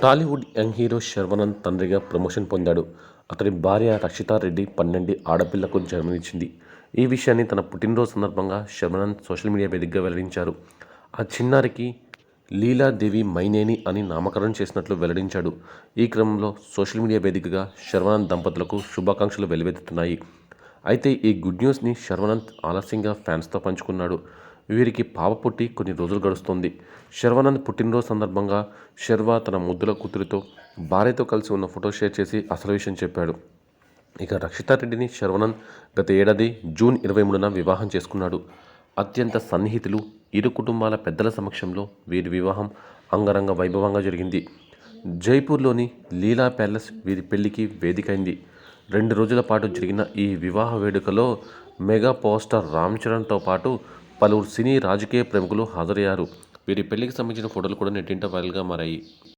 Tollywood young hero Sharwanand తండ్రిగా promotion పొందాడు. అతని భార్య రక్షితా రెడ్డి 12 ఆడపిల్లకు జన్మనిచ్చింది. ఈ విషయాన్ని తన పుట్టినరోజు సందర్భంగా శర్వానంద్ సోషల్ మీడియా వేదికగా వెల్లడించారు. ఆ చిన్నారికి లీలాదేవి మైనేని అని నామకరణం చేసినట్లు వెల్లడించాడు. ఈ క్రమంలో సోషల్ మీడియా వేదికగా శర్వానంద్ దంపతులకు శుభాకాంక్షలు వెల్లువెత్తుతున్నాయి. అయితే ఈ గుడ్ న్యూస్ని శర్వానంద్ ఆలస్యంగా ఫ్యాన్స్తో పంచుకున్నాడు. వీరికి పాప పుట్టి కొన్ని రోజులు గడుస్తోంది. శర్వానంద్ పుట్టినరోజు సందర్భంగా శర్వా తన ముద్దుల కూతురితో భార్యతో కలిసి ఉన్న ఫోటో షేర్ చేసి అసలు విషయం చెప్పాడు. ఇక రక్షితారెడ్డిని శర్వానంద్ గత ఏడాది జూన్ 23న వివాహం చేసుకున్నాడు. అత్యంత సన్నిహితులు, ఇరు కుటుంబాల పెద్దల సమక్షంలో వీరి వివాహం అంగరంగ వైభవంగా జరిగింది. జైపూర్లోని లీలా ప్యాలెస్ వీరి పెళ్లికి వేదికైంది. 2 రోజుల పాటు జరిగిన ఈ వివాహ వేడుకలో మెగా పవర్ స్టార్ రామ్ చరణ్తో పాటు పలువురు సినీ రాజకీయ ప్రముఖులు హాజరయ్యారు. వీరి పెళ్లికి సంబంధించిన ఫోటోలు కూడా నెట్టింట వైరల్గా మారాయి.